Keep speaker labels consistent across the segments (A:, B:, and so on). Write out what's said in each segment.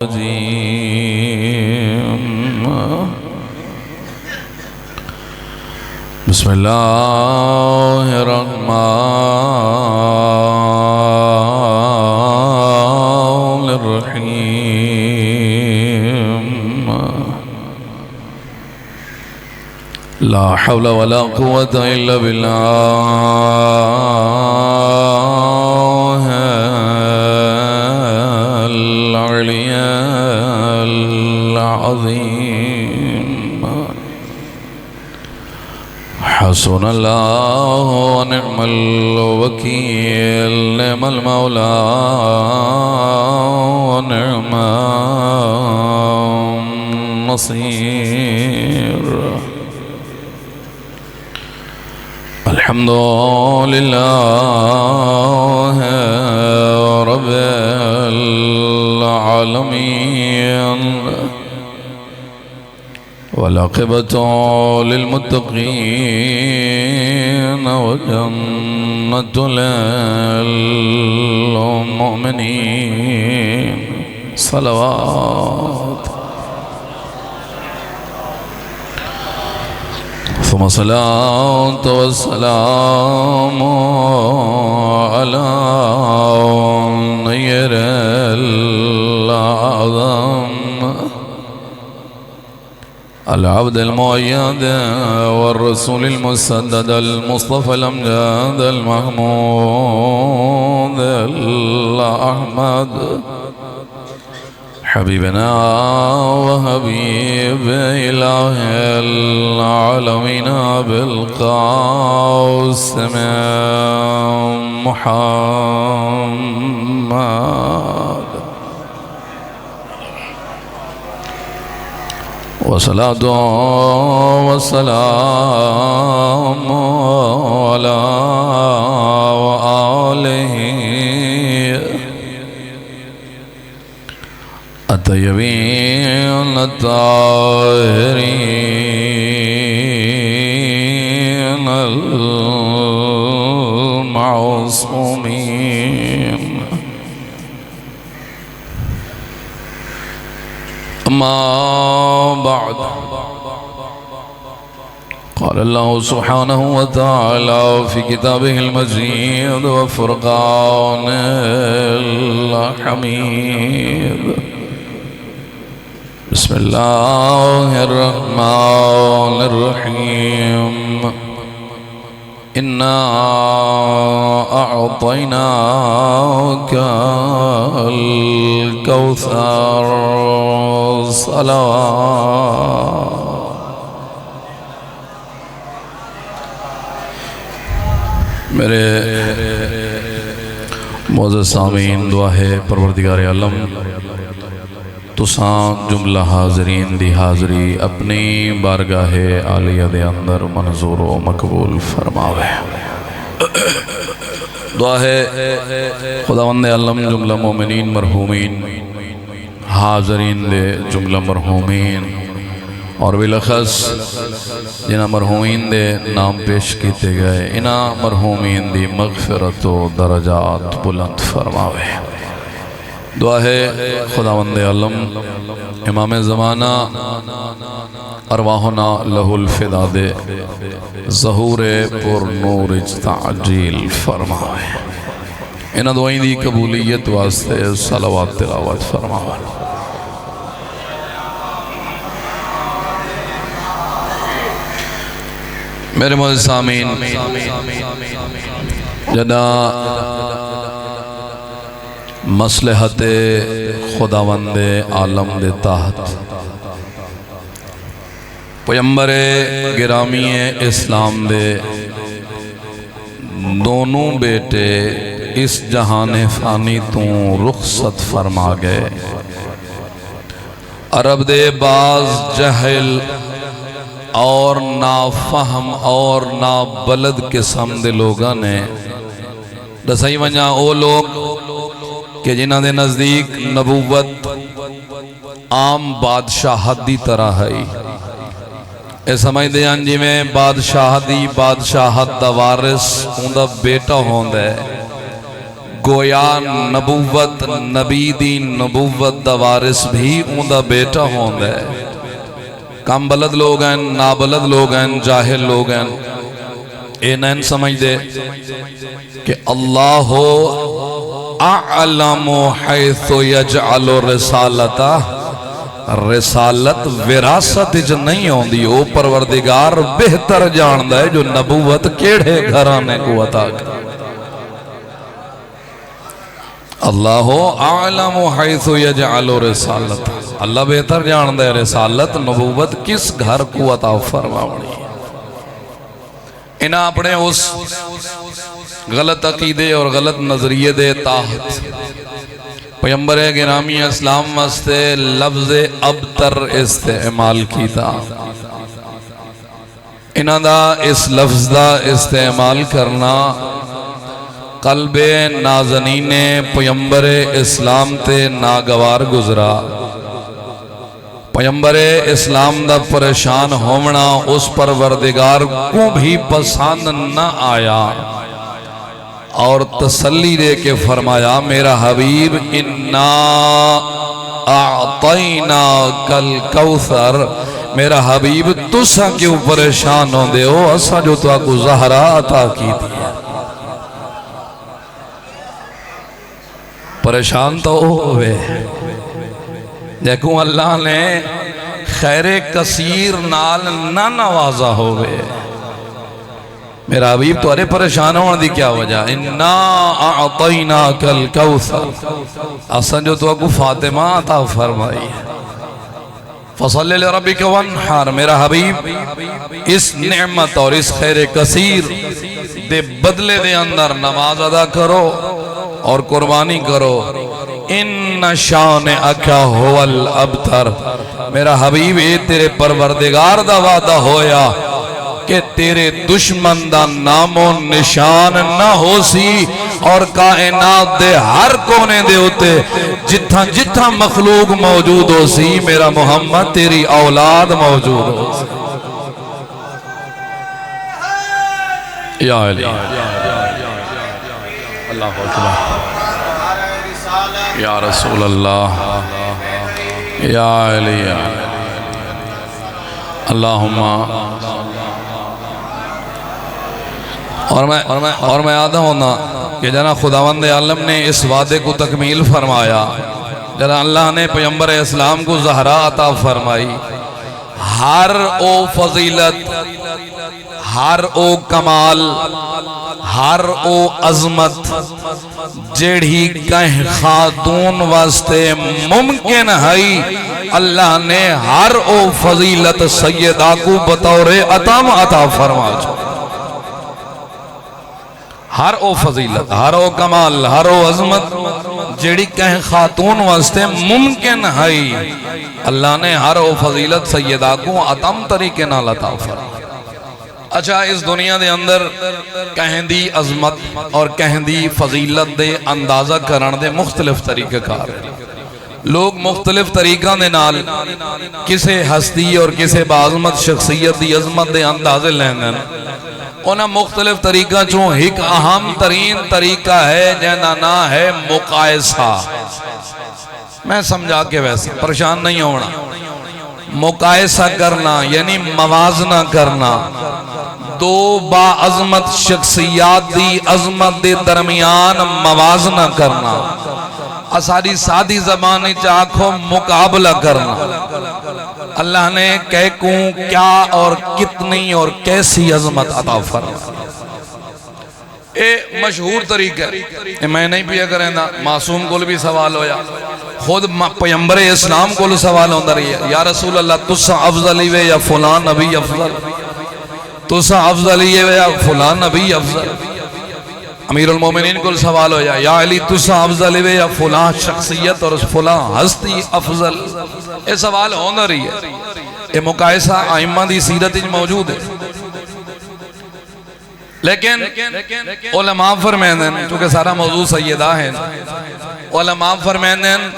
A: بسم اللہ الرحمن الرحیم لا حول ولا قوة الا باللہ العلی العظیم حسن اللہ ونعم الوکیل نعم المولا ونعم النصیر الحمد للہ رب العالمین والعاقبۃ للمتقین وجنۃ للمؤمنین صلوات ثم صلاة والسلام على نیر الأعظم العبد المؤيد والرسول المسدد المصطفى الأمجاد المحمود الأحمد حبيبنا وحبيب إله العالمين بالقاسم محمد وصلاة والسلام على وآله الطيبين الطاهرين المعصومين أما بعد قال الله سبحانه وتعالى في كتابه المجيد وفرقانه الحميد بسم الله الرحمن الرحيم إنا أعطيناك الكوثر صلوات میرے معزز سامعین، دعا ہے پروردگار عالم تساں جملہ حاضرین دی حاضری اپنی بارگاہ عالیہ دے اندر منظور و مقبول فرماوے۔ دعا ہے خداوند عالم جملہ مومنین مرحومین حاضرین دے جملہ مرحومین اور بالخص جنہ مرحومین دے نام پیش کیتے گئے انہ مرحومین دی مغفرت و درجات بلند فرماوے۔ دعا ہے خداوند عالم امام زمانہ ارواحنا لہو الفدا دے ظہور پر نور تعجیل فرماوے۔ انہ دعائیں دی قبولیت واسطے صلوات تلاوت فرماوے۔ میرے معزز سامعین، جدا مصلحت خداوند عالم دے تحت پیغمبر گرامی اسلام دے دونوں بیٹے اس جہان فانی تو رخصت فرما گئے۔ عرب دے بعض جہل اور نافہم اور نابلد قسم دے لوگاں نے دسائی ونجا او لوگ کہ جنہ دے نزدیک نبوت عام بادشاہت دی طرح ہے۔ اے سمجھ دے جی میں بادشاہت دا وارث ہوندا بیٹا ہوندا ہے، گویا نبوت نبی دی نبوت دا وارث بھی اون دا بیٹا ہوندا ہے۔ کم بلد لوگ ہیں، نابلد لوگ ہیں، جاہل لوگ ہیں، اے نین سمجھ دے کہ اللہ اعلم حیث یجعل رسالتہ، رسالت وراثت جو نہیں ہوندی، او پروردگار بہتر جاندہ ہے جو نبوت کیڑے گھرانے کو عطا کر۔ اللہ اعلم حیث یجعل رسالتہ، اللہ بہتر جاندہ ہے رسالت نبوت کس گھر کو عطا فرماونی۔ انہاں اپنے اس غلط عقیدے اور غلط نظریے دے تحت پیغمبر گرامی اسلام واسطے لفظ ابتر استعمال کیتا۔ انہاں دا اس لفظ دا استعمال کرنا قلب نازنین پیغمبر اسلام تے ناگوار گزرا۔ پیغمبر اسلام دا پریشان ہونا اس پروردگار کو بھی پسند نہ آیا، اور تسلی دے کے فرمایا میرا حبیب انا اعطینا کل کوثر، میرا حبیب تسا کیوں پریشان ہوں دے ہو، اسا جو تو آکو زہرا عطا کی دی۔ پریشان تو ہوئے دیکھوں اللہ نے خیر کثیر نال نہ نوازا ہوئے۔ میرا حبیب تو ارے پریشان ہونے دی کیا وجہ، انا اعطیناک الکوثر، اصلا جو تو اکو فاطمہ عطا فرمائی، فصلی لربک وانحر، میرا حبیب اس نعمت اور اس خیر کثیر دے بدلے دے اندر نماز ادا کرو اور قربانی کرو۔ ان شانئک هو الابتر، میرا حبیب اے تیرے پروردگار دا وعدہ ہویا کہ تیرے دشمن دا نام و نشان نہ ہو سی، اور کائنات دے ہر کونے دے ہوتے جتھا جتھا مخلوق موجود ہو سی میرا محمد تیری اولاد موجود ہو سی۔ یا علی اللہ اکبر، یا رسول اللہ، یا علی اللہم۔ اور میں یاد ہونا کہ جنہاں خداوند عالم نے اس وعدے کو تکمیل فرمایا، جنہاں اللہ نے پیغمبر اسلام کو زہرا عطا فرمائی، ہر او فضیلت، ہر او کمال، ہر او عظمت جیڑھی کہیں خاتون واسطے ممکن ہے، اللہ نے ہر او فضیلت سیدہ کو بطور عطام عطا فرما چھو۔ ہر او فضیلت، ہر او کمال، ہر او عظمت جیڑی کہیں خاتون واسطے ممکن ہے، اللہ نے ہر او فضیلت سیدہ کو عطام طریقے نہ عطا فرما۔ اچھا، اس دنیا دے اندر کہیں دی عظمت اور کہیں دی فضیلت دے اندازہ کرن دے مختلف طریقہ کار ہیں۔ لوگ مختلف طریقہ دے نال کسے ہستی اور کسے بعظمت شخصیت دی عظمت دے اندازے لینن، انہاں مختلف طریقہ چوں ایک اہم ترین طریقہ ہے جہاں نا ہے مقائسہ۔ میں سمجھا کے ویسے پریشان نہیں ہونا، مقائسہ کرنا یعنی موازنہ کرنا، دو با عظمت شخصیات دی عظمت دے درمیان موازنہ کرنا، اساری سادی زبانی چاکھو مقابلہ کرنا۔ اللہ نے کہکوں کیا اور کتنی اور کیسی عظمت عطا فرمائی۔ اے مشہور طریقہ ہے، میں نہیں پیا کریں دا، معصوم کو بھی سوال ہویا، خود پیغمبر اسلام کو سوال ہوندہ رہی ہے، یا رسول اللہ تسا افضلی وے یا فلان نبی افضل، تسا افضلی وے یا فلان نبی افضل۔ امیر المومنین کو سوال ہویا، یا علی تسا افضلی وے یا فلان شخصیت اور فلان ہستی افضل۔ یہ سوال ہوندہ رہی ہے، یہ مقائسہ آئمہ دی سیرت موجود ہے، لیکن علماء فرمائندن، چونکہ سارا موضوع سیدہ ہے، علماء فرمائندن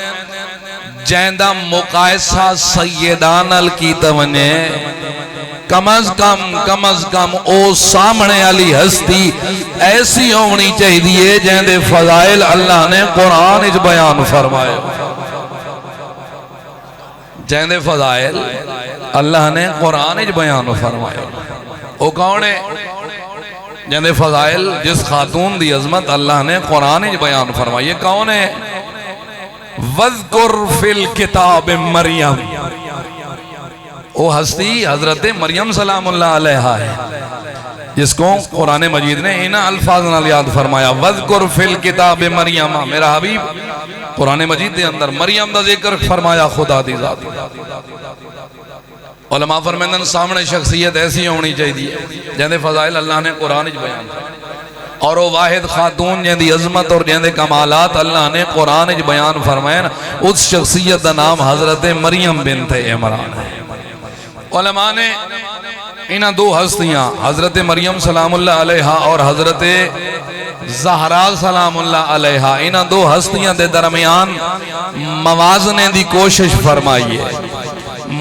A: جہندہ مقائسہ سیدان الکیتونے کم از کم او سامنے علی ہستی ایسی ہونی چاہیے جہاں دے فضائل اللہ نے قرآن اچ بیان فرمائے، جہاں دے فضائل اللہ نے قرآن اچ بیان فرمائے۔ او کون ہے جہاں دے فضائل جس خاتون دی عظمت اللہ نے قرآن اچ بیان فرمائی؟ یہ کون ہے؟ وَذْكُرْ فِي الْكِتَابِ مریم، وہ ہستی حضرت مریم سلام اللہ علیہا ہے جس کو قرآن مجید نے انہا الفاظ نال یاد فرمایا۔ وَذْكُرْ فِي الْكِتَابِ مریم، میرا حبیب قرآن مجید دے اندر مریم دا ذکر فرمایا خدا دی ذات۔ علماء فرمیندن سامنے شخصیت ایسی ہونی چاہیے جہاں فضائل اللہ نے قرآن اچ بیان اور وہ واحد خاتون جہاں دی عظمت اور جہاں دے کمالات اللہ نے قرآن اچ بیان فرمائے، اس شخصیت دا نام حضرت مریم بنت عمران ہے۔ علماء نے انہاں دو ہستیاں حضرت مریم سلام اللہ علیہا اور حضرت زہرا سلام اللہ علیہا، انہاں دو ہستیاں دے درمیان موازنے دی کوشش فرمائی ہے،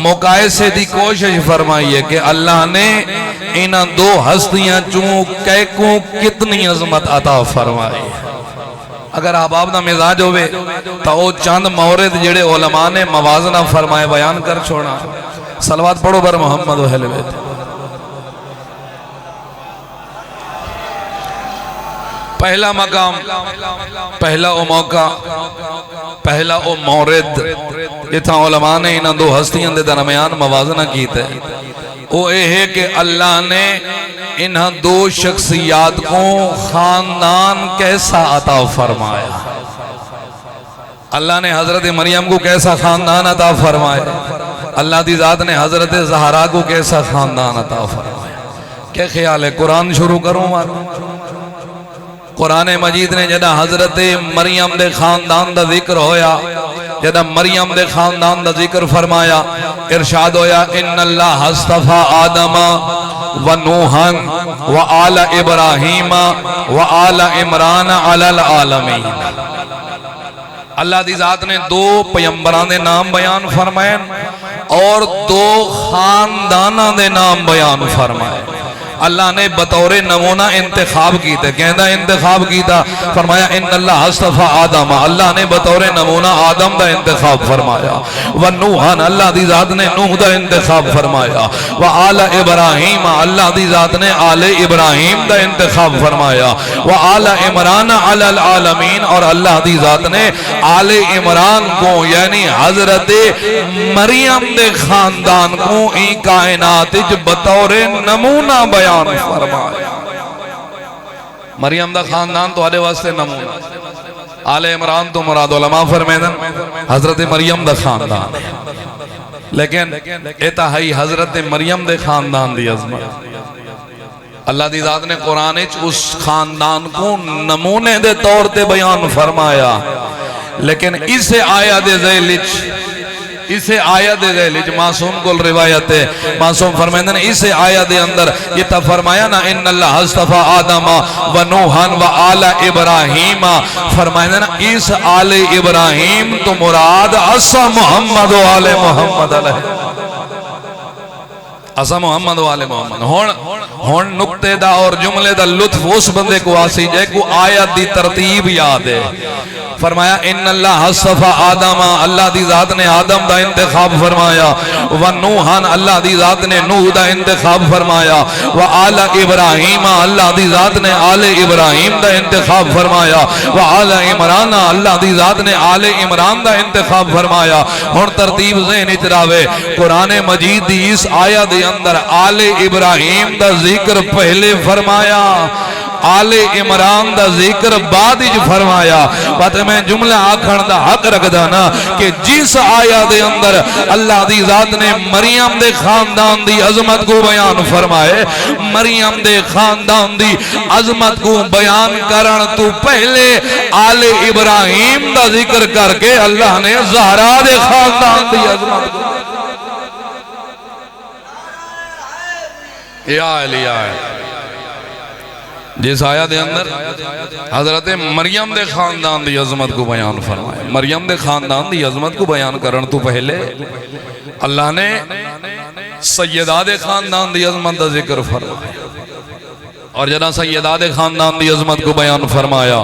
A: مقایسے دی کوشش فرمائی ہے کہ اللہ نے انہاں دو ہستیاں چوں کیکوں کتنی عظمت عطا فرمائی۔ اگر احباب دا مزاج ہوئے تو وہ چند مورد جڑے علماء نے موازنہ فرمائے بیان کر چھوڑا۔ صلوات پڑھو بر محمد و اہل بیت۔ پہلا مقام، پہلا او موقع، پہلا او مورد جتھا علماء نے انہاں دو ہستیاں دے درمیان موازنہ کیتا ہے، وہ یہ ہے کہ اللہ نے انہاں دو شخصیات کو خاندان کیسا عطا فرمایا۔ اللہ نے حضرت مریم کو کیسا خاندان عطا فرمایا، اللہ دی ذات نے حضرت زہرا کو کیسا خاندان عطا فرمایا۔ کیا خیال ہے قرآن شروع کروں مارو؟ قرآن مجید نے جدہ حضرت مریم دے خاندان دا ذکر ہویا، جدہ مریم دے خاندان دا ذکر فرمایا، ارشاد ہویا ان اللہ اصطفیٰ آدم و نوحن و آل ابراہیم و آل عمران علی العالمین۔ اللہ دی ذات نے دو پیمبران دے نام بیان فرمائے اور دو خاندانہ دے نام بیان فرمائے۔ اللہ نے بطور نمونہ انتخاب کی تھا، کہندہ انتخاب کی تھا، فرمایا ان اللہ اصطفیٰ آدم، اللہ نے بطور نمونہ آدم دا انتخاب فرمایا، ونوحن اللہ دی ذات نے نوح دا انتخاب فرمایا، وآل ابراہیم اللہ دی ذات نے آل ابراہیم دا انتخاب فرمایا، وآل عمران علی العالمین اور اللہ دی ذات نے آل عمران کو یعنی حضرت مریم دے خاندان کو این کائنات بطور نمونہ بیان فرمایا۔ مریم دا خاندان تو آلے واسطے نمونہ، آل عمران تو مراد علماء فرمیدن حضرت مریم دا خاندان، لیکن اتہائی حضرت مریم دے خاندان دی عظمت اللہ دی ذات نے قرآن اس خاندان کو نمونے دے طور تے بیان فرمایا، لیکن اسے آیت ذیلچ معصوم کل روایت ہے، معصوم فرمائندن اسے آیت دے اندر یہ تا فرمایا نا ان اللہ اصطفیٰ آدم و نوحن و آل ابراہیم، فرمائندن اس آل ابراہیم تو مراد اسا محمد و آل محمد علیہ، اسا محمد و آل محمد۔ ہون نکتے دا اور جملے دا لطف اس بندے کو آسی جائے کو آیت دی ترتیب یاد ہے۔ فرمایا ان اللہ اصطفیٰ آدم اللہ دی ذات نے آدم دا انتخاب فرمایا، ونوحن اللہ دی ذات نے نوح دا انتخاب فرمایا، وآل ابراہیم اللہ دی ذات نے آل ابراہیم دا انتخاب فرمایا، وآل عمران اللہ دی ذات نے آل عمران دا انتخاب فرمایا۔ ہون ترتیب ذہن اچراوے قرآن مجید دی اس آیت دے اندر آل ابراہیم دا ذکر پہلے فرمایا، آل عمران دا ذکر بعد ہی فرمایا۔ بات میں جملہ آکھن دا حق رکھ دانا کہ جس آیات دے اندر اللہ دی ذات نے مریم دے خاندان دی عظمت کو بیان فرمائے، مریم دے خاندان دی عظمت کو بیان کرن تو پہلے آل ابراہیم دا ذکر کر کے اللہ نے زہرا دے خاندان دی عظمت کو یا علی جس آیا دے اندر حضرت مریم دے خاندان دی عظمت کو بیان فرمائے. مریم دے خاندان دی عظمت کو بیان کرن تو پہلے اللہ نے سیدہ دے خاندان دی عظمت دا ذکر فرمایا. اور جنا سیدہ دے خاندان دی عظمت کو بیان فرمایا.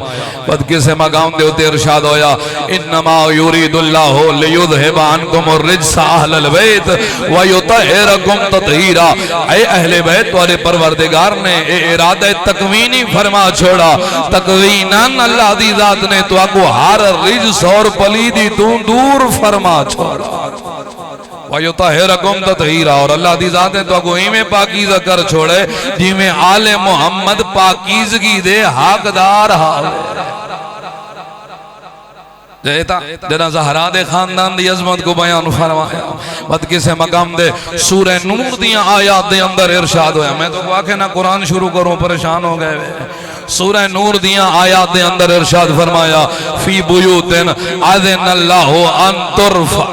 A: بد کسے مقام دے ہوتے ارشاد ہویا انما یرید اللہ لیذہب عنکم الرجس اہل البیت ویطہرکم تطہیرا. اے اہل بیت والے پروردگار نے اے ارادہ تکوینی فرما چھوڑا. تکویناً اللہ دی ذات نے تو کو ہر رجس اور پلیدی دور فرما چھوڑا. وَيُطَهِرَكُمْ تَطْهِيرًا. اور اللہ دی ذات نے تو کوئی میں پاکیزہ کر چھوڑے جی میں آل محمد پاکیزگی دے حقدار حال جیتا جنا زہرا دے خاندان دی عظمت کو بیان فرمایا. بد کسے مقام دے سورہ نور دیاں آیات دے اندر ارشاد ہویا. میں تو واقع نہ قرآن شروع کروں پریشان ہو گئے. سورہ نور دیاں آیات دے اندر ارشاد فرمایا فی بیوتن اذن اللہ ان ترفع.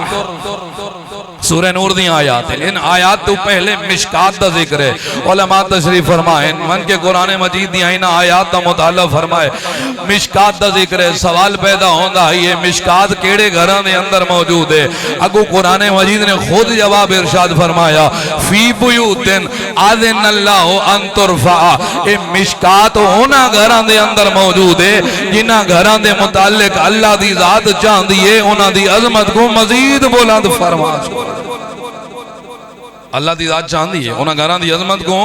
A: سورہ نور دی آیات ہیں. ان آیات تو پہلے مشکات دا ذکر ہے. علماء تشریف فرمائیں من کے قرآن مجید دی آئینہ آیات دا مطالعہ فرمائے. مشکات دا ذکر ہے. سوال پیدا ہوندہ ہے یہ مشکات کیڑے گھران دے اندر موجود ہے. اگو قرآن مجید نے خود جواب ارشاد فرمایا فی بیوتن اذن اللہ ان ترفع. یہ مشکات ہونا گھران دے اندر موجود ہے جنہ گھران دے متعلق اللہ دی ذات چاند دیئے انہ دی عظمت کو مزید بلند فرما. اللہ دی ذات چاندی ہے انہاں گھران دی عظمت کو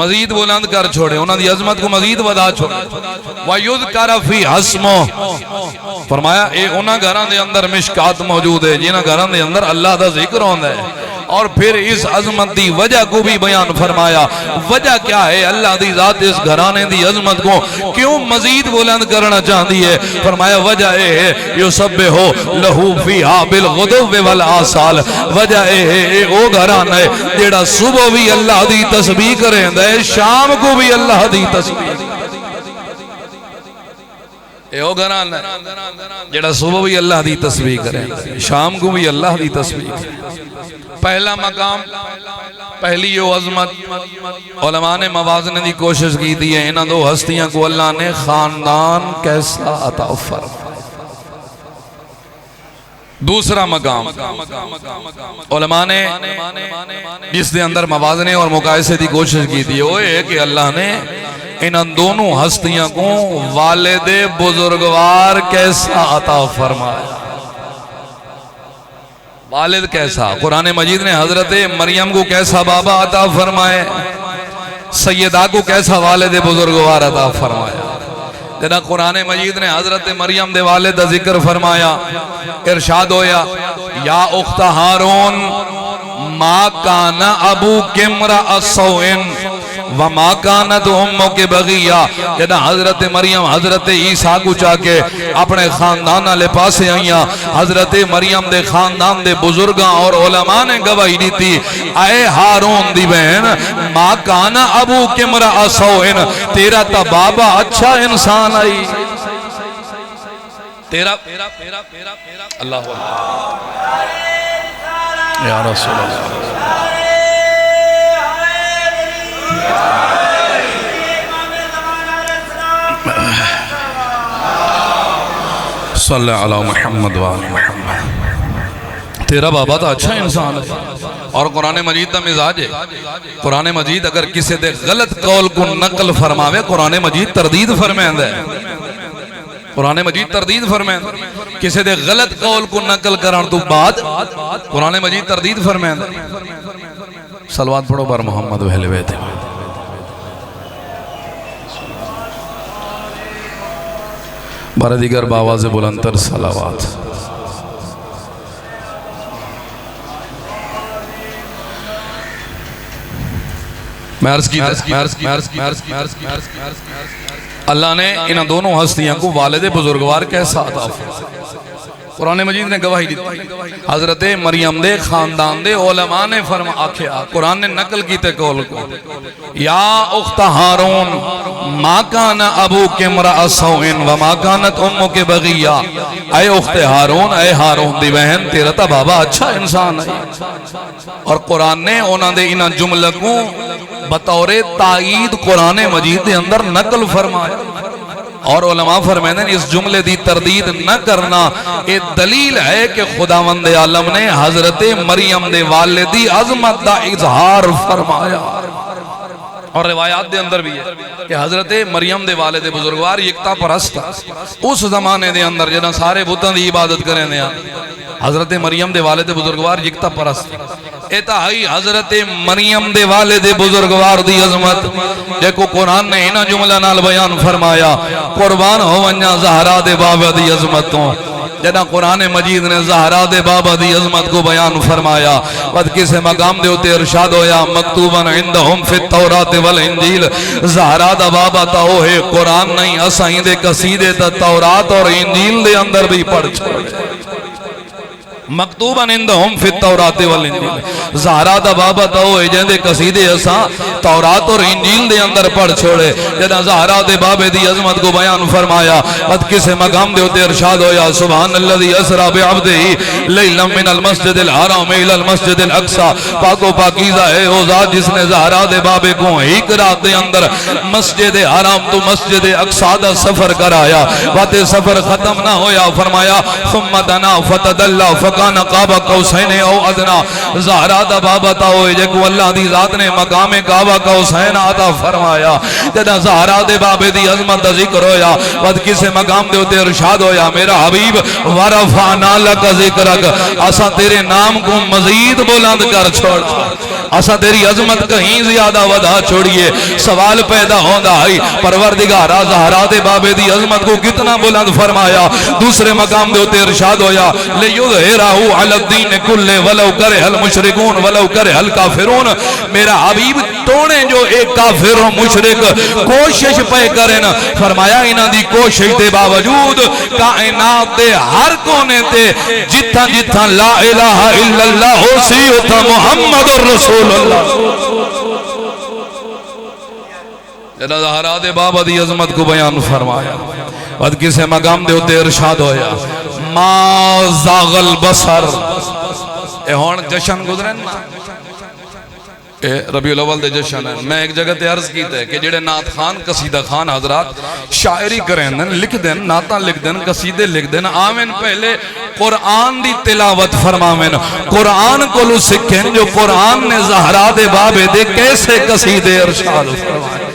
A: مزید بلند کر چھوڑے. انہاں دی عظمت کو مزید ودا چھوڑے. وَيُذْكَرَ فِي حَسْمُ. فرمایا اے انہاں گھران دے اندر مشکات موجود ہے جنہاں گھران دے اندر اللہ دا ذکر ہوندہ ہے. اور پھر اس عظمت دی وجہ کو بھی بیان فرمایا. وجہ کیا ہے اللہ دی ذات اس گھرانے دی عظمت کو کیوں مزید بلند کرنا چاہتی ہے. فرمایا وجہ اے ہے یسبح لہو فیہا بالغدو والآصال. وجہ اے ہے اے او گھران ہے جیڑا صبح بھی اللہ دی تسبیح کریں دے شام کو بھی اللہ دی تسبیح. اے او گھران ہے جیڑا صبح بھی اللہ دی تسبیح کریں شام کو بھی اللہ دی تسبیح کریں. پہلا مقام پہلی یہ عظمت علماء نے موازنے دی کوشش کی دی ہے. انہاں دو ہستیاں کو اللہ نے خاندان کیسا عطا فرمایا. دوسرا مقام علماء نے جس دے اندر موازنے اور مقایسے دی کوشش کی دی وہ ہے کہ اللہ نے انہاں دونوں ہستیاں کو والد بزرگوار کیسا عطا فرمایا. والد کیسا. قرآن مجید نے حضرت مریم کو کیسا بابا عطا فرمائے. سیدہ کو کیسا والد بزرگوار عطا فرمایا. جنا قرآن مجید نے حضرت مریم دے والد ذکر فرمایا. ارشاد ہویا یا اخت ہارون ما کان ابوک امرأ سوء وما کانت امک بغیہ. جنا حضرت مریم حضرت عیسیٰ کو چاہ کے اپنے خاندان لے پاسے آئیاں. حضرت مریم دے خاندان دے بزرگاں اور علماء نے گواہی دی تھی اے ہارون دی بہن ما کان ابوک امرأ سوء. تیرا تا بابا اچھا انسان آئی. تیرا اللہ یا رسول اللہ صلی علی محمد و آل محمد. تیرا بابا تو اچھا انسان ہے. اور قرآن مجید دا مزاج ہے. قرآن مجید اگر کسی دے غلط قول کو نقل فرماوے قرآن مجید تردید فرمائند ہے. قرآن مجید تردید فرمائند. کسی دے غلط قول کو نقل کران تو بعد قرآن مجید تردید فرمائند ہے. صلوات پڑھو بر محمد و اہل بیت. بارہ دیگر باواز بلندتر صلوات. میں عرض کی اللہ نے انہاں دونوں ہستیاں کو والد بزرگوار کیسا عطا فرمایا. قرآن مجید نے گواہی دی. حضرت مریم دے خاندان دے علماء نے فرمایا قرآن نے نقل کی تے قول کو یا اخت ہارون ما کان ابوک امرأ سوء وما کانت امک بغیہ. اے اخت ہارون اے ہارون دی بہن تیرا تا بابا اچھا انسان ہے. اور قرآن نے انہاں دے انہاں جملہ کو بطور تائید قرآن مجید دے اندر نقل فرمایا. اور علماء فرمائیں اس جملے دی تردید نہ کرنا یہ دلیل ہے کہ خداوند عالم نے حضرت مریم دے والدی عظمت دا اظہار فرمایا. اور روایات دے اندر بھی ہے کہ حضرت مریم دے والد بزرگوار یکتا پرست اس زمانے دے اندر جنہاں سارے بتاں دی عبادت کریں دے حضرت مریم دے والد بزرگوار یکتا پرست اتہائی حضرت مریم دے والد بزرگوار دی عظمت دیکھو قرآن نے انہا جملہ نال بیان فرمایا قربان ہو ونیا زہرا دے بابا دی عظمتوں جنہاں قرآن مجید نے زہرا دے بابا دی عظمت کو بیان فرمایا ود کسے مقام دے ہوتے ارشاد ہویا مکتوباً عندہم فی التورات والانجیل زہرا دا بابا تا ہوئے قرآن نہیں اسائیں دے قصیدے تا تورات اور انجیل دے اندر بھی پڑھ چھوڑے مکتوباً عندہم فی التورات والانجیل زہرا دا بابا تا ہوئے جن دے قصیدے اساں تورات اور انجیل دے اندر پڑھ چھوڑے جنہاں زہرا دے بابے دی عظمت کو بیان فرمایا ود کسے مقام دے ہوتے ارشاد ہویا سبحان اللذی اسرا بعبدہی لیلا من المسجد الحرام الى المسجد الاقصی پاک و پاکیزہ ہے او ذات جس نے زہرا دے بابے کو ایک رات دے اندر مسجد حرام تو مسجد اقصی دا سفر کرایا بات سفر ختم نہ ہویا فرمایا ثم دنا فتدلہ فکان قابہ قوسین او ادنا زہرا دا بابا تا ہوئے جکو اللہ دی ذات نے مقام قابہ قوسین عطا فرمایا جدہ زہرا دے بابے دی عظمت دا ذکر ہویا ود کسے مقام دے ہوتے ارشاد ہویا میرا حبیب ورفعنا لک ذکرک اسا تیرے نام کو مزید بلند کر چھوڑ اسا تیری عظمت کہیں زیادہ ودا چھوڑیے سوال پیدا ہوندہ ہے پروردگارہ زہرا دے بابے دی عظمت کو کتنا بلند فرمایا دوسرے مقام دے ہوتے ارشاد ہویا لیظہرہو علی الدین کلے ولو کرہ المشرکون ولو کرہ الکافرون میرا حبیب توڑیں جو ایک کافر و مشرک کوشش پہ کریں فرمایا انہاں دی کوشش دے باوجود کائنات دے ہر کونے تے جتھا جتھا لا الہ الا اللہ ہو سی اتھا محمد الرسول اللہ جنہا زہرا دے بابا دی عظمت کو بیان فرمایا ود کسے مقام دے ہوتے ارشاد ہویا ما زاغ البصر اے ہون جشن گزرن ربیع الاول دے جشن ہے میں ایک جگہ تے عرض کیتا ہے کہ جڑے نعت خان قصیدہ خان حضرات شاعری کریں دن لکھ دن نعتاں لکھ دن قصیدے لکھ دن آمین پہلے قرآن دی تلاوت فرمامن قرآن کو لو سکھیں جو قرآن نے زہرا دے بابے دے کیسے قصیدے ارشاد فرمائے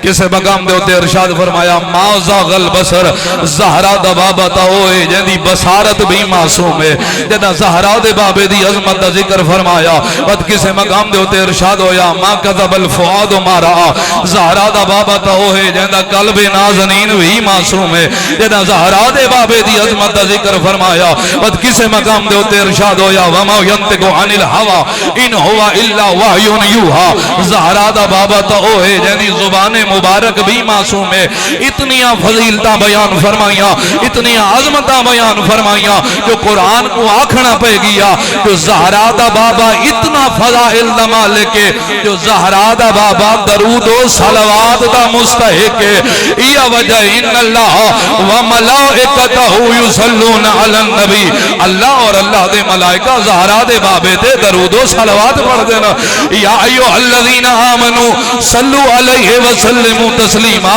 A: کسے مقام دے ہوتے ارشاد فرمایا ما زاغ البصر زہرا دا بابا تا ہوئے جن بصارت بھی معصوم ہے جنہا زہرا دے بابے دی عظمت دا ذکر فرمایا ود کسے مقام دے ہوتے ارشاد ہویا ما کذب الفؤاد ما رآ زہرا دا بابا تا ہوئے جنہا قلب نازنین بھی معصوم ہے جنہا زہرا دے بابے دی عظمت دا ذکر فرمایا ود کسے مقام دے ہوتے ارشاد ہویا وما ینتق عن الہوا ان ہوا الا وحی یوحا زہرا دا بابا تا ہوئے جنہی زبان مبارک بھی معصوم ہے اتنیاں فضیلتاں بیان فرمائیاں اتنیاں عظمتاں بیان فرمائیاں جو قرآن کو آکھنا پہ گیا جو زہرا دا بابا اتنا فضائل دا مالک ہے جو زہرا دا بابا درود و صلوات دا مستحق ہے یہ وجہ ان اللہ و ملائکتہ یصلون علی النبی اللہ اور اللہ دے ملائکہ زہرا دے بابے دے درود و صلوات پڑھ دینا یا ایوہ الذین آمنوا صلو علیہ وسلم تسلیمہ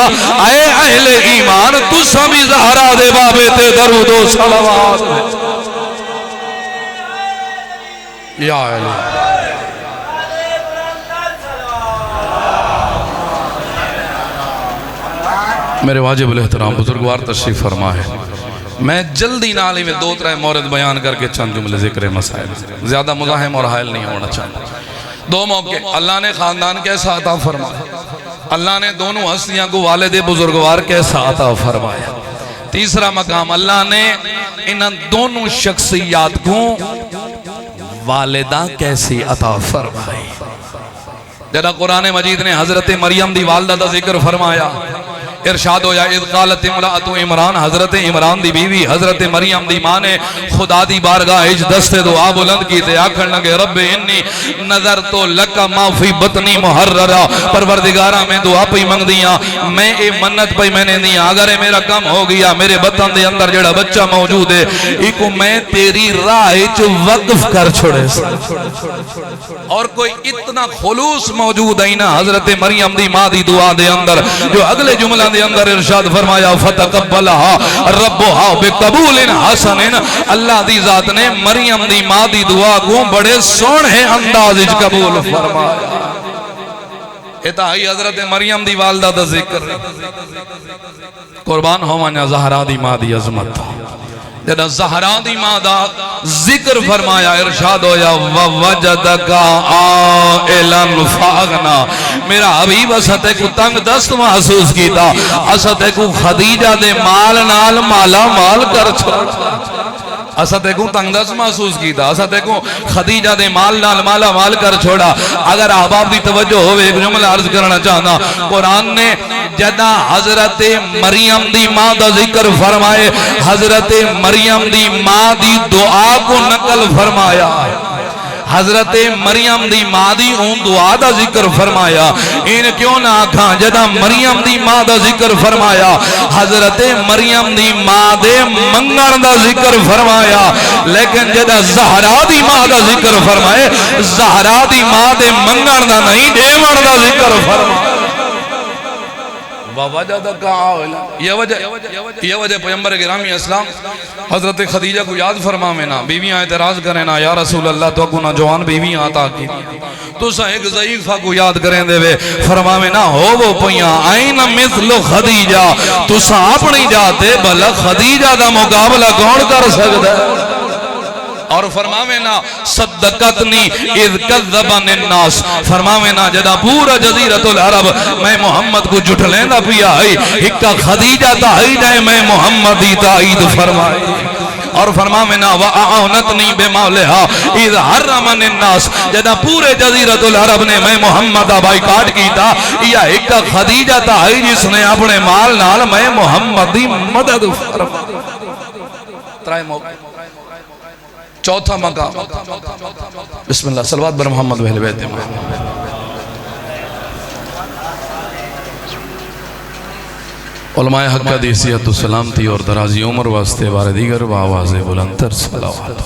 A: اے اہل ایمان تو سبھی زہرا دے بابے تے درود و صلوات یا اللہ میرے واجب الاحترام بزرگوار تشریف فرما ہے میں جلدی نالی میں دو ترہ مورد بیان کر کے چند جملے ذکر مسائل زیادہ مزاحم اور حائل نہیں ہونا چاہتا دو موقع اللہ نے خاندان کیسا عطا فرمایا اللہ نے دونوں ہستیاں کو والد بزرگوار کیسا عطا فرمایا تیسرا مقام اللہ نے ان دونوں شخصیات کو والدہ کیسی عطا فرمائی جنہا قرآن مجید نے حضرت مریم دی والدہ دا ذکر فرمایا ارشاد ہویا اذ قالت امرأۃ عمران، حضرت عمران دی بیوی حضرت مریم دی ماں نے خدا دی بارگاہ اچ دستے دعا بلند کیتے آکھن لگے رب انی نظرت لک ما فی بطنی محررا، پروردگارا میں دعا پئی منگ دیاں، میں اے منت پئی میں نے دیاں، اگر اے میرا کم ہو گیا میرے بطن دے اندر جڑا بچہ موجود ہے ایکو میں تیری راہ وچ وقف کر چھوڑے۔ اور کوئی اتنا خلوص موجود ہے نا حضرت مریم دی ماں دی دعا دے اندر، جو اگلے جملہ دے اندر ارشاد فرمایا فتقبلها ربها بقبول حسن، اللہ دی ذات نے مریم دی ماں دی دعا کو بڑے سونے انداز وچ قبول فرمایا۔ اتا ہی حضرت مریم دی والدہ دا ذکر قربان ہوواں زہرا دی ماں دی عظمت، جدا زہرا دی ماں دا ذکر فرمایا ارشاد ہویا وَوَجَدَكَ عَائِلًا فَأَغْنَا، میرا حبیب استے کو تنگ دست محسوس کیتا، استے کو خدیجہ دے مال نال مالا مال کر چھوڑا، استے کو تنگ دست محسوس کیتا، استے کو خدیجہ دے مال نال مالا مال کر چھوڑا۔ اگر احباب دی توجہ ہوئے ایک جملہ عرض کرنا چاہنا، قرآن نے جدا حضرت مریم دی ماں دا ذکر فرمائے، حضرت مریم دی ماں دی دعا کو نقل فرمایا، حضرت مریم دی ماں دی اون دعا دا ذکر فرمایا، ان کیوں نہ آکھاں جدا مریم دی ماں دا ذکر فرمایا حضرت مریم دی ماں دے منگن دا ذکر فرمایا، لیکن جدا زہرا دی ماں دا ذکر فرمائے زہرا دی ماں دے منگن دا نہیں دیوڑ دا ذکر فرمایا۔ وَوَجَدَكَ عَائِلًا، یہ وجہ پیغمبر گرامی اسلام حضرت خدیجہ کو یاد فرماویں نا، بیویاں اعتراض کریں نا یا رسول اللہ تو کو نوجوان بیویاں آتا کی تو سا ایک ضعیفہ کو یاد کریں دے وے فرماویں نا ہو وہ پویاں آئین مثل خدیجہ، تو سا اپنی جاتے بھلا خدیجہ دا مقابلہ کون کر سکتا ہے؟ اور فرماویں نا صدقتنی اذ کذبن الناس، فرماویں نا جدا پورا جزیرت العرب میں محمد کو جھٹ لیندہ پیا ہے، ہکا خدیجہ تائید ہے میں محمد ہی تائید فرمائے۔ اور فرماویں نا وَأَعَوْنَتْنِي بِمَوْلِهَا اِذْ حَرَّمَنِ النَّاسِ، جدا پورے جزیرت العرب نے میں محمد بائی کاٹ کیتا، یا ہکا خدیجہ تائید جس نے اپنے مال نال میں محمد ہی مدد فرمائے۔ ترائے موقع چوتھا مقام، بسم اللہ صلوات بر محمد و اہل بیت محمد۔ علماء حق کا دیسیت و سلامتی اور درازی عمر واسطے بار دیگر و آواز بلندر صلوات۔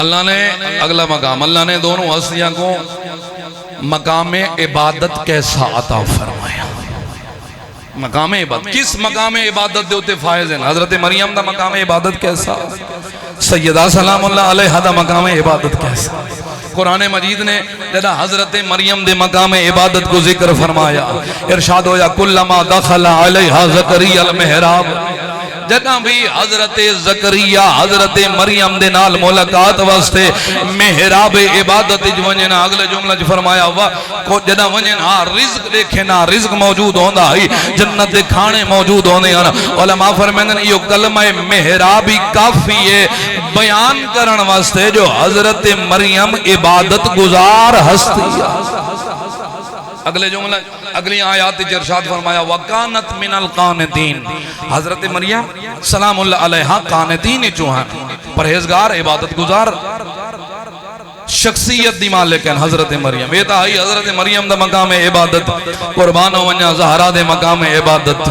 A: اللہ نے اگلا مقام، اللہ نے دونوں ہستیاں کو مقام عبادت کیسا عطا فرمایا؟ مقام عبادت، کس مقام عبادت دے ہوتے فائز ہیں؟ حضرت مریم دا مقام عبادت کیسا؟ سیدہ سلام اللہ علیہ دا مقام عبادت کیسا؟ قرآن مجید نے جدا حضرت مریم دے مقام عبادت کو ذکر فرمایا، ارشاد ہویا کلما دخل علیہ زکریا المحراب، جگہ بھی حضرت زکریہ حضرت مریم دے نال ملاقات واسطے محراب عبادت جونجنا، اگلے جملہ جو فرمایا جدہ ونجنا رزق دیکھنا، رزق موجود ہوندہ ہی جنت دے کھانے موجود ہوندے ہیں۔ علماء فرمیندن یہ کلمہ محرابی کافی ہے بیان کرن واسطے جو حضرت مریم عبادت گزار ہستی ہے۔ اگلے جملہ اگلی آیات ارشاد فرمایا وَقَانَتْ مِنَ الْقَانِتِينَ، حضرت مریم سلام اللہ علیہ قانتین چوہاں پرہیزگار عبادت گزار شخصیت دی مالکن حضرت مریم، یہ تاہی حضرت مریم دا مقام عبادت، قربان و ونجا زہرا دے مقام عبادت۔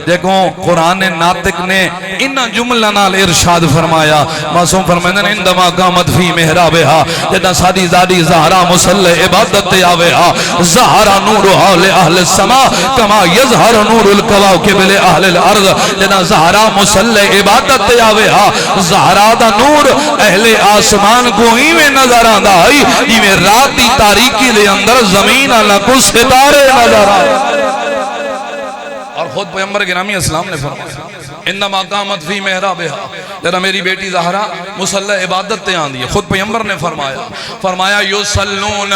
A: دیکھو قرآن ناطق نے انہا جملہ نال ارشاد فرمایا، معصوم فرمائندن اندما قامت فی محرابہا، جدا سادی زادی زہرا مسلح عبادت آوہا، زہرا نورہا لأہل السماء کما یظہر نور الکواکب لأہل الارض، جدا زہرا مسلح عبادت آوہا، زہرا دا نور اہل آسمان کو ہی میں نظر آندہ آئی، یہ میں راتی تاریکی دے اندر زمین اللہ کو ستارے نظر آئے۔ اور خود پیغمبر گرامی اسلام نے فرمایا انما قامت فی محرابہا، جب میری بیٹی زہرا مصلی عبادت تے آن دی ہے، خود پیغمبر نے فرمایا یصلون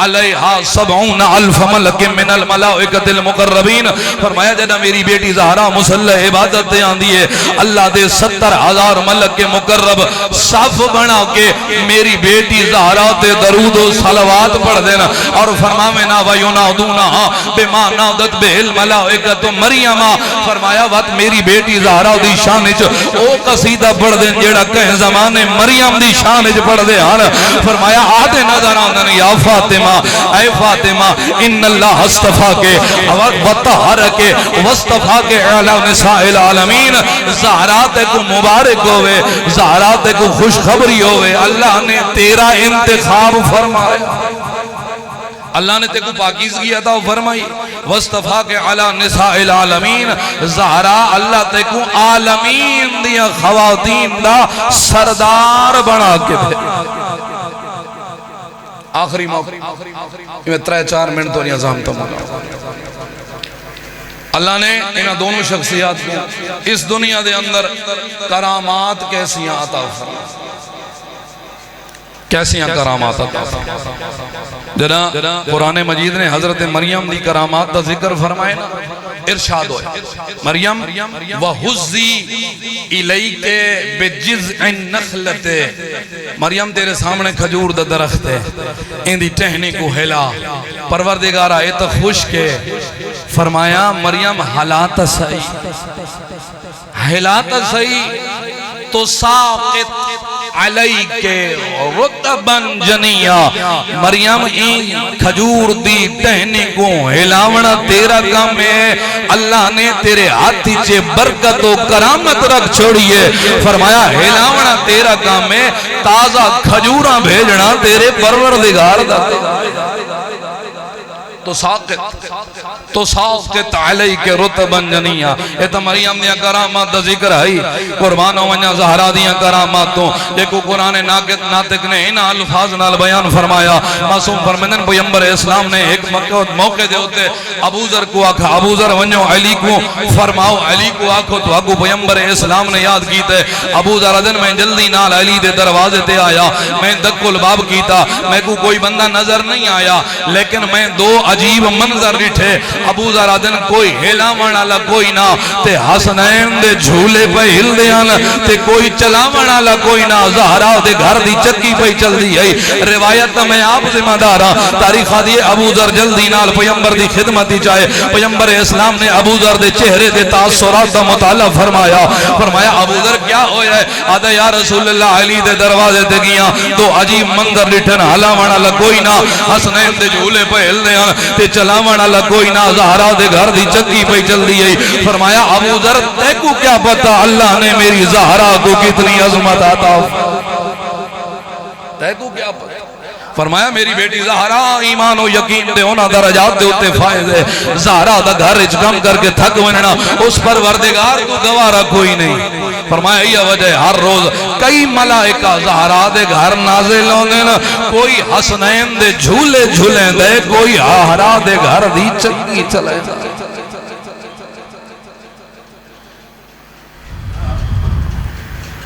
A: علیہا 70,000 ملک من الملائکۃ المقربین، فرمایا جب میری بیٹی زہرا مصلی عبادت تے آن دی ہے، اللہ دے 70,000 ملک کے مقرب صف بنا کے میری بیٹی زہرا تے درود و صلوات پڑھ دینا، اور فرماوینا وَيُنَادُونَهَا بِمَا نَادَتْ بِهِ الْمَلَائِكَةُ مَرْيَمَ، فرمایا وقت میری بیٹی زہرا دی شان وچ او قصیدہ پڑھ دین جیڑا کہیں زمانے مریم دی شان وچ پڑھ دے ہن، فرمایا آدھے نظر آندن یا فاطمہ، اے فاطمہ ان اللہ اصطفاکے وطہرکے واصطفاکے اعلی نساء العالمین، زہرا تے کو مبارک ہوئے، زہرا تے کو خوشخبری ہوئے، اللہ نے تیرا انتخاب فرمایا، اللہ نے تے کو پاکیزگی عطا فرمائی، واصطفاکے علی نساء العالمین، زہرا اللہ تے کو عالمین دیا خواتین دا سردار بنا کے دے۔ آخری موقع میں 3-4 منٹ تو نہیں عظام تمہارا، اللہ نے انہاں دونوں شخصیات کو اس دنیا دے اندر کرامات کیسیاں عطا فرمائی، کیسیاں کرامات عطا فرمائی۔ جنا قرآن مجید نے حضرت مریم دی کرامات دا ذکر فرمائے نا، ارشاد ہوئے مریم وَحُزِّي إِلَيْكَ بِجِزْعِ النَّخْلَةِ، مریم تیرے سامنے کھجور دا درخت ہے، ان دی ٹہنی کو ہلا، پروردگارہ اے تا خوش کے، فرمایا مریم حالات سئی، حالات سئی تو ساقط علیک رتبن جنیا، مریم این کھجور دی ٹہنی کو ہلاونا تیرا کام ہے، اللہ نے تیرے ہاتھی چے برکت و کرامت رکھ چھوڑیے، فرمایا ہلاونا تیرا کام ہے، تازہ کھجوراں بھیجنا تیرے پروردگار دا، تو ساقط علیک رتبن جنیا، یہ تا مریم دیا کرامات دا ذکر ہے، قربان و منیا زہرا دیا کرامات تو دیکھو قرآن ناطق نے انہا الفاظ نال بیان فرمایا، معصوم فرمندن پیغمبر اسلام نے ایک موقع دے ہوتے ابو ذر کو آکھا، ابو ذر ونیو علی کو فرماؤ، علی کو آکھو تو آگو پیغمبر اسلام نے یاد کیتے، ابو ذر دن میں جلدی نال علی دے دروازے تے آیا، میں دک الباب کیتا، میں کو کوئی بندہ نظر نہیں آیا، لیکن میں دو عجیب منظر ڈٹھے، ابو ذر دن کوئی ہلاوان والا کوئی نہ، تے حسنین دے جھولے پہ ہل دیان، تے کوئی چلاوان والا کوئی نہ، زہرا دے گھر دی چکی پہ چل دی ہے، روایت میں آپ ذمہ دارا، تاریخ دی ابو ذر جلدی نال پیغمبر دی خدمتی چاہے، پیغمبر اسلام نے ابو ذر دے چہرے دے تاثرات دا مطالعہ فرمایا ابو ذر کیا ہویا ہے، آدھا یا رسول اللہ علی دے دروازے تے گیاں، تو عجیب منظر ڈٹھن ہلاوان والا کوئی نہ، حسنین دے جھولے پہ ہل دیان، تے چلاوان والا کوئی نہ، زہرا دے گھر دی چکی پہ چل دی ہے، فرمایا ابو ذر تے کو کیا پتا اللہ نے میری زہرا کو کتنی عظمت عطا، تے کو کیا پتا، فرمایا میری بیٹی زہرا ایمان و یقین دے ہونا درجات دے ہوتے فائدے، زہرا دا گھر اچکم کر کے تھک وننا، اس پروردگار کو گوارا کوئی نہیں، فرمایا یہ وجہ ہر روز کئی ملائکہ زہرا دے گھر نازل ہوندے نا، کوئی حسنین دے جھولے جھولیں دے، کوئی زہرا دے گھر دی چکی چلے دے،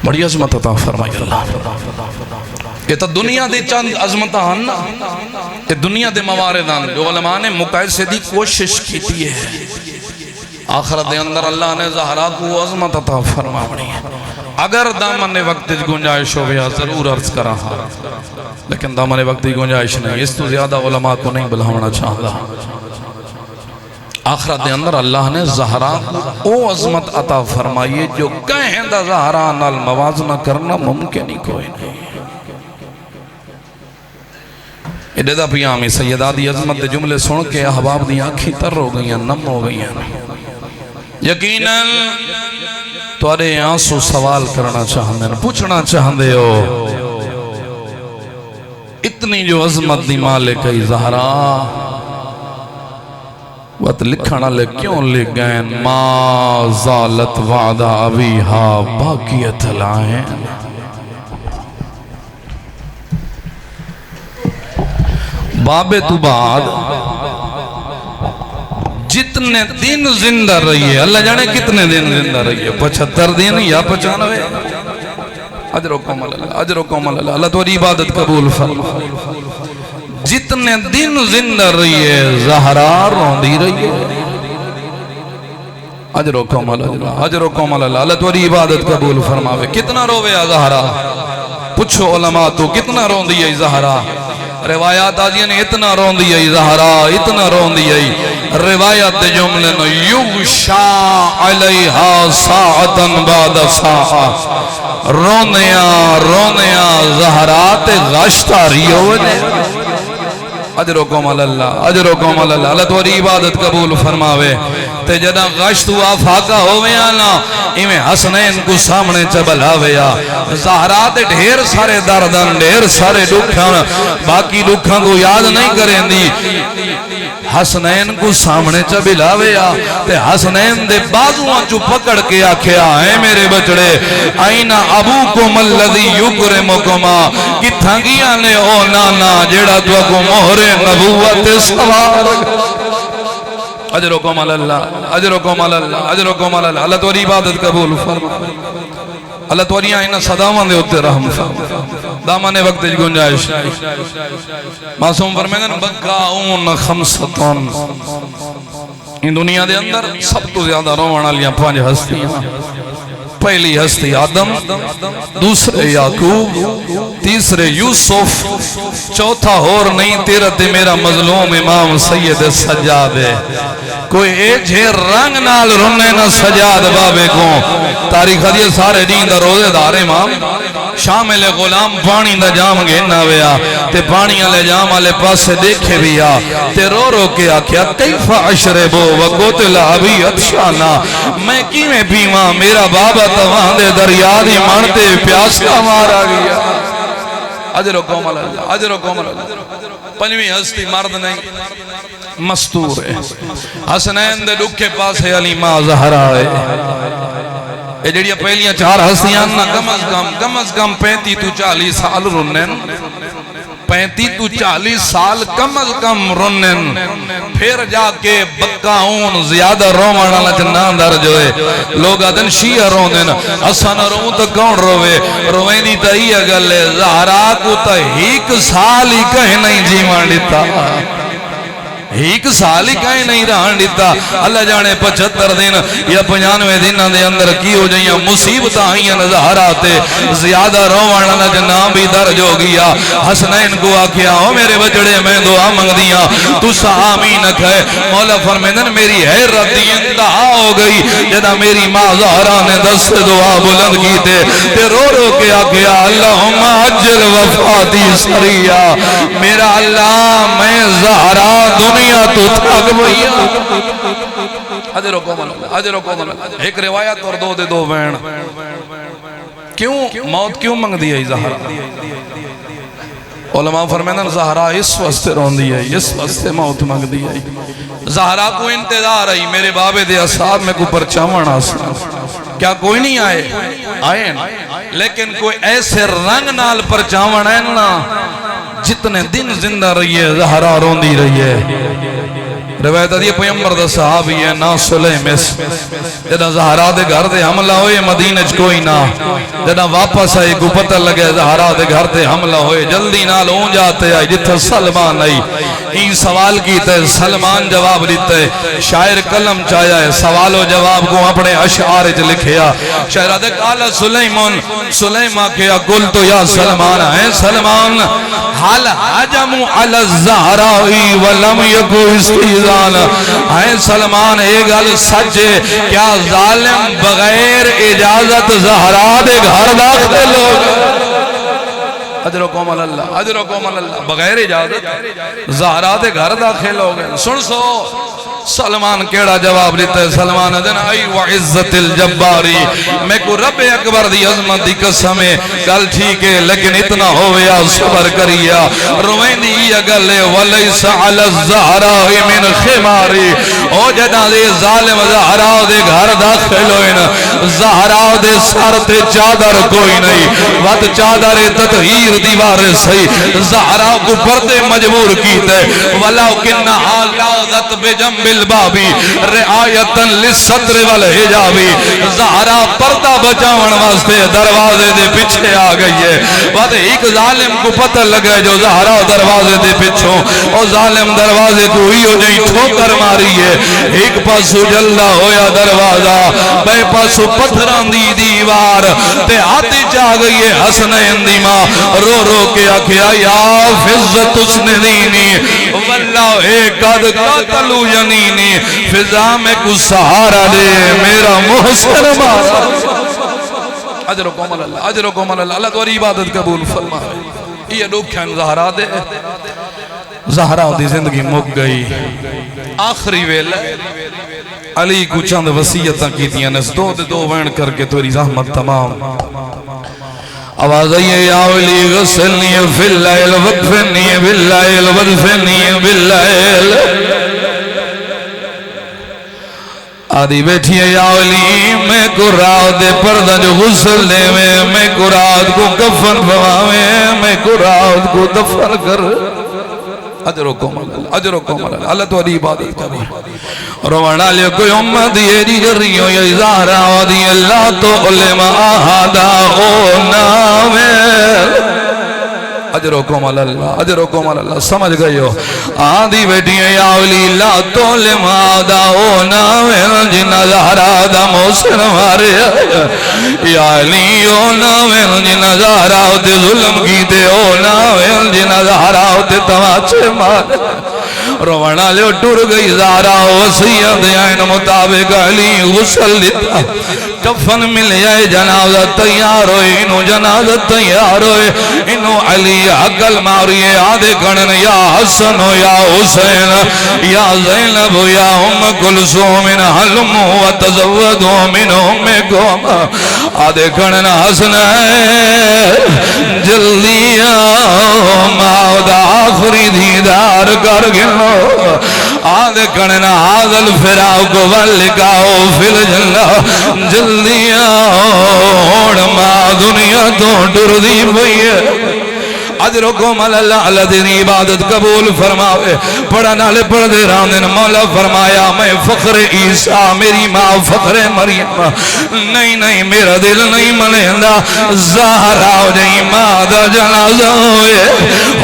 A: بڑی عظمت عطا فرمائی اللہ۔ یہ تا دنیا دے چند عظمتہ ہن، یہ دنیا دے موارد ہن، جو علماء نے مقایسے دی کوشش کیتی ہے، آخرت دے اندر اللہ نے زہرا کو عظمت عطا فرمائی، اگر دامن وقت گنجائش ہو گیا ضرور عرض کرا ہاں، لیکن دامن وقت گنجائش نہیں، اس تو زیادہ علماء کو نہیں بلہونا چاہتا، آخرت دے اندر اللہ نے زہرا او عظمت عطا فرمائی جو کہیں دا زہرا نال موازنہ کرنا ممکن ہی کوئی نہیں، ادھا پیامی سیدہ دی عظمت دے جملے سن کے احباب دی آنکھیں تر ہو گئی ہیں، نم ہو گئی ہیں، یقیناً توڑے آنسو سوال کرنا چاہندے پوچھنا چاہندے ہو، اتنی جو عظمت دی مالک ہے زہرا، وقت لکھنا لے کیوں لکھ گئے ما زالت وعدہ ابیہا باقیت العین، بابے تو بعد جتنے دن زندہ رہیے، اللہ جانے کتنے دن زندہ رہیے، 75 دن یا 95، اجرکم اللہ، اجرکم اللہ، اللہ تمہاری عبادت قبول فرما۔ جتنے دن زندہ رہیے زہرا روندی رہیے، اجرکم اللہ، اجرکم اللہ، اللہ تمہاری عبادت قبول فرماوے۔ کتنا روے زہرا؟ پوچھو علماء تو کتنا روندی ہے زہرا؟ روایات آجین اتنا روندی ہے زہرا، اتنا روندی ہے۔ روایت جملن یغشا علیہا ساعتن بعد ساعہ، رونیاں رونیاں زہرات غشتا ریو نے۔ اجرکم اللہ، اجرکم اللہ، اللہ تمہاری عبادت قبول فرماوے۔ تے جدہ غشت ہوا فاقہ ہوئے آنا، ایمیں حسنین کو سامنے چبلاوے آ، زہرات ڈھیر سارے دردن، ڈھیر سارے دکھاں، باقی دکھاں کو یاد نہیں کریں دی، حسنین کو سامنے چبلاوے آ، تے حسنین دے بازوان جو پکڑ کے آکھیا، اے میرے بچڑے، آئینہ ابوکم الذی یکرمکما، کتھاں گیا نے او نانا جیڑا تو کو مہر نبوت سوار۔ اجرکم اللہ، اجرکم اللہ، اجرکم اللہ، اللہ تمہاری عبادت قبول فرما۔ اللہ تمہاری آئینہ صداوان دے ہوتے رحم فرما۔ دامان وقت گنجائش معصوم فرمائیں بقاؤن خمستون، ان دنیا دے اندر سب تو زیادہ روانہ لیا 5 ہستیاں۔ پہلی ہستی آدم، دوسرے یعقوب، تیسرے یوسف، چوتھا اور نہیں تیرت میرا مظلوم امام سید سجاد ہے۔ کوئی ایجھے رنگ نال رنے نہ سجاد بابے کو، تاریخ دیئے سارے دین دا روزے دار امام، شامل غلام پانی دا جام گھننا ویا، تے پانی آلے جام آلے پاس سے دیکھے بیا، تے رو رو کے آکھیا کیف عشربو وقتل ابی اتشانا، میں کی میں پیواں میرا بابا توان دے دریا دی مانتے پیاس کا مارا گیا۔ اجرکم اللہ، اجرکم اللہ۔ 5ویں ہستی مرد نہیں، مستور ہے، حسنین دے دکھے پاس ہے علیمہ زہرا ہے۔ یہ جڑیاں پہلیاں 4 ہستیاں نا کم از کم 35 تو 40 سال رنن، 35 تو 40 سال کم از کم رنن، پھر جا کے بقاؤن زیادہ رومانا لچنان در جوئے، لوگ آدن شیعہ روندن، اسان رو تو کون روے، رویں دی تائی اگل زہرا کو تا 1 سال ہی کہیں نہیں جیمان دیتا، 1 سال ہی کہیں نہیں رہن دیتا۔ اللہ جانے 75 دن یا 95 دن دے اندر کی ہو جائیں مصیبت آئیں زہراتے، زیادہ روانہ نہ جنام بھی درج ہو گیا۔ حسنین کو آکھیا ہو میرے بچڑے میں دعا منگ دیا، تو آمین کہے۔ مولا فرمیدن میری حیرت دی انتہا ہو گئی جدہ میری ماں زہرا نے دست دعا بلند کی تے رو رو کے آکھیا اللہم عجل وفاتی سریہ، میرا اللہ میں زہرا دنیا تو تھک بھئیا۔ اجرکم اللہ، اجرکم اللہ۔ ایک روایت اور 2 دے 2 بین، کیوں موت کیوں منگ دی ہے زہرا؟ علماء فرمیدن زہرا اس واسطے رون دی ہے، اس واسطے موت منگ دی ہے۔ زہرا کو انتظار آئی میرے بابے دے اصحاب میں کو پرچاون آسنا، کیا کوئی نہیں آئے؟ آئے لیکن کوئی ایسے رنگ نال پرچاون ہے نا، جتنے دن زندہ رہی ہے زہرا روندی رہی ہے۔ روایت ہے پیغمبر دا صحابی ہے نا سلیمس، جدہ زہرا دے گھر دے حملہ ہوئے مدینہ کوئی نہ، جدہ واپس آئے کو پتہ لگے زہرا دے گھر دے حملہ ہوئے، جلدی نال ہوں جاتے آئے جتھا سلمان آئی، این سوال کیتے سلمان جواب دیتے، شاعر قلم چاہیا ہے سوال و جواب کو اپنے اشعار چ لکھیا، شاعر دے قال سلیمان، سلیمان کیا قل تو یا سلمان ہے سلمان، حال حجم علی الزہرائی ولم یکو استیزان، ہے سلمان ایک گل سچے، کیا ظالم بغیر اجازت زہرا دے گھر داخل لوگ؟ اجرکم اللہ، اجرکم اللہ، بغیر اجازت زہرا دے گھر داخل ہو گئے۔ سن سو سلمان کیڑا جواب دیتا ہے، سلمان دن آئی وعزت الجباری، میں کو رب اکبر دی عظمت دی قسم ہے، گل ٹھیک ہے لیکن اتنا ہویا صبر کریا، روین دی اگل ولیس علی الزہراء من خماری، او جدہ دے ظالم زہراء دے گھر داخل ہوئن، زہراء دے سر تے چادر کوئی نہیں، وقت چادر تطہیر دیوار سی، زہراء کو پردے مجبور کیتے، وَلَوْ كِنَّهَا لَاذَتْ بِجَنْبِ الباب رعایتا للستر والحجاب زہرا پردہ بچاون واسطے دروازے دے پیچھے آ گئی ہے بعد ایک ظالم کو پتہ لگا جو زہرا دروازے دے پیچھوں اور ظالم دروازے کو ہی ہو جائیں ٹھوکر ماری ہے ایک پاسو جلدہ ہویا دروازہ بے پاسو پتھران دی دیوار تے آتی جا گئی ہے حسنین دی ماں رو رو کے آکھیا یا فزت اس نے دینی واللہ قد قتلو جنینی فضا میں کو سہارا دے میرا محسن مارا اجر و کومل اللہ اجر و کومل اللہ اللہ تواری عبادت قبول فرما یہ دکھن زہرا دے زہرا دی زندگی مک گئی آخری ویلہ علی کو چند وسیعتاں کی دیا نس دو وین کر کے توری زحمت تمام آواز آئیے یا علی غسلنی فی اللیل وقفنی باللیل ودفنی باللیل آدھی بیٹھی ہے یا علی میں کو رات دے پردہ جو غسل دے میں کو رات کو کفن بواوے میں کو رات کو دفن کر اجر و کومل اللہ اللہ تو علی عبادت کریں روانا لے کوئی امت یہ دی جریوں یہ زہرا ودی اللہ تو علم آہدا او ناویل اجر و کومل اللہ سمجھ گئے ہو آدھی بیٹیاں یا علی اللہ تو علم آہدا او ناویل جنہ زہرا دا موسن مارے یا علی او ناویل جنہ زہرا ہوتے ظلم کیتے او ناویل جنہ زہرا ہوتے تماچے مارے روانا لے ٹور گئی زہرا وسیعت آئین مطابق علی غسل دیتا کفن مل جائے جنازہ تیار ہوئے انہوں جنازہ تیار ہوئے انہوں علی عقل ماریے آدھے گھنن یا حسن ہو یا حسین یا زینب ہو یا کلثوم حلم و تزودو من امکم آدھے گھنن حسن جلدی ماؤد آخری دیدار کر گلو آدھے گھنن آدھل فراق واللکاؤ فی الجنہ جلدی اوڑ ماں دنیا تو ڈر دی بھئی اجر و کومل اللہ اللہ دینی عبادت قبول فرماوے پڑھا نالے پڑھ دے راندن مولا فرمایا میں فخر عیسیٰ میری ماں فخر مریم نہیں میرا دل نہیں ملیندہ زہرا ہو جائی ماں دا جنازہ ہوئے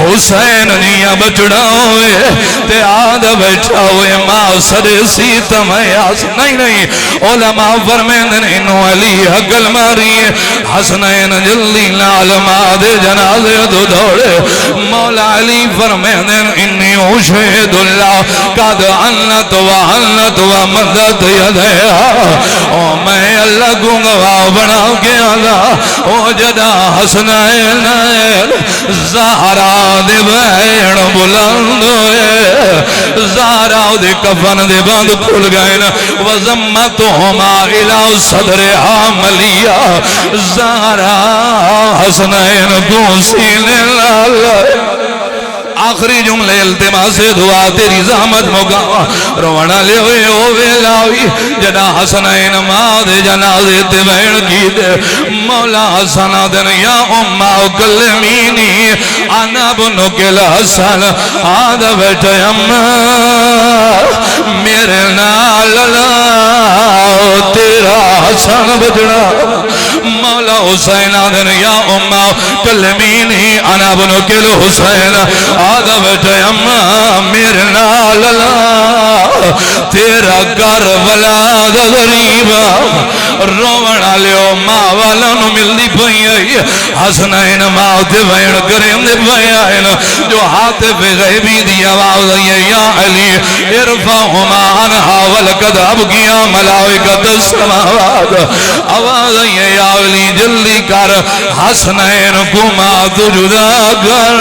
A: حسین نیا بچڑا ہوئے تے آدھا بیٹھا ہوئے ماں سڑے سیتا میاس نہیں علماء فرمیندن انہوں علی حقل ماری حسنین جلدی نال ماں دے جنازے دو مولا علی فرمیدن انی اشہد اللہ قد عنت و مدد یدیا او میں اللہ کو گواہ بنا کے اللہ او جدا حسنین زہرا دے بین بلند ہوئے زہرا دے کفن دے بند کھل گئے وزمتہما الہ صدر عاملیہ زہرا حسنین کو سینے آخری جملے التماس دعا تیری زحمت مقام رونا لے ہوئے ہوئے لاوی جنا حسنین ماں دے جنازے تے بین کی دے مولا حسنہ دن یا امہ کلمینی انا بنو کل حسن آدھا بیٹھے امہ میرے نال تیرا حسن بجڑا مولا حسین آدھن یا امہ کلمینی انا بنو کل حسین آدھا بیٹھے امہ میرے نال تیرا کربلا دا غریبا رونا لیو ماں والا نو مل دی پئی آئی حسنین ماں تے بین کریں دے پئی آئین جو ہاتھ پہ غیبی دی آواز آئی یا علی ارفعہما انہا والکداب کیا ملائکت السماوات آواز آئی یا علی جلدی کر حسنین کو ماں تو جدا کر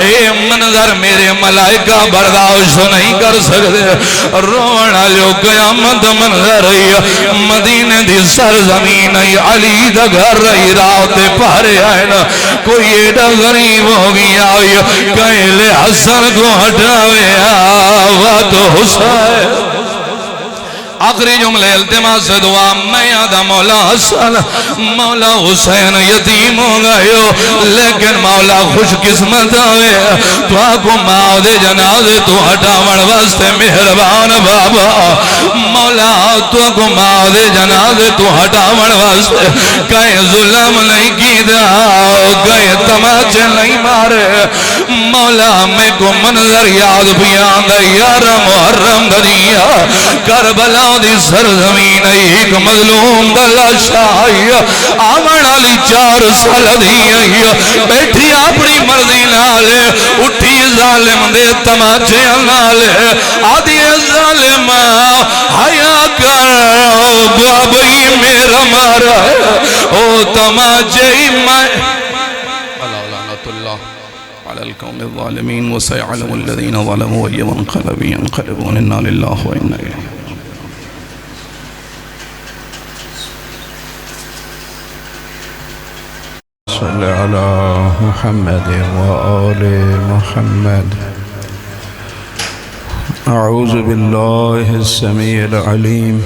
A: اے منظر میرے ملائکہ برداشت نہیں کر سکتے رونا لو قیامت منظر مدینہ دی سرزمین علی دا گھر رہی رات پہرے آئے نا کوئی ایڈا غریب ہو گیا کہلے حسن کو ہٹاوے آوات حسین آخری جملے التماس دعا میں یادا مولا حسن مولا حسین یتیم ہو گئے ہو لیکن مولا خوش قسمت ہوئے تو آکو ماں دے جنازے تو ہٹاوڑ واسطے مہربان بابا مولا تو آکو ماں دے جنازے تو ہٹاوڑ واسطے کہیں ظلم نہیں کی دا کہیں تماچے نہیں مارے مولا میں کو منظر یاد بیان دا یار محرم دنیا کربلا دی سرزمین ایک مظلوم دلا شاہی آمن علی 4 سال دی بیٹھی اپنی مرضی نالے اٹھی ظالم دے تماچے نالے آدھی ظالم حیا کر بابی میرا مارا او تماچے میں لعنت اللہ على القوم الظالمين وسيعلم الذين ظلموا أي منقلب ينقلبون إنا لله وإنا إليه صل على محمد وآل محمد أعوذ بالله السميع العليم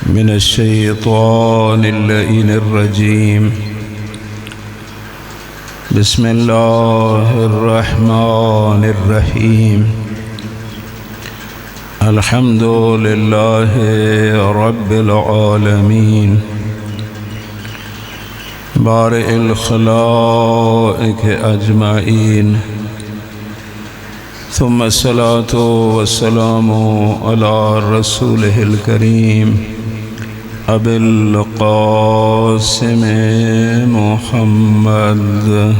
A: من الشيطان اللئيم الرجيم بسم الله الرحمن الرحيم الحمد لله رب العالمين بارئ الخلائق أجمعين ثم الصلاة والسلام على رسوله الكريم أبي القاسم محمد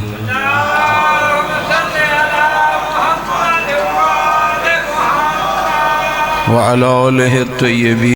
A: وعلى آله الطيبين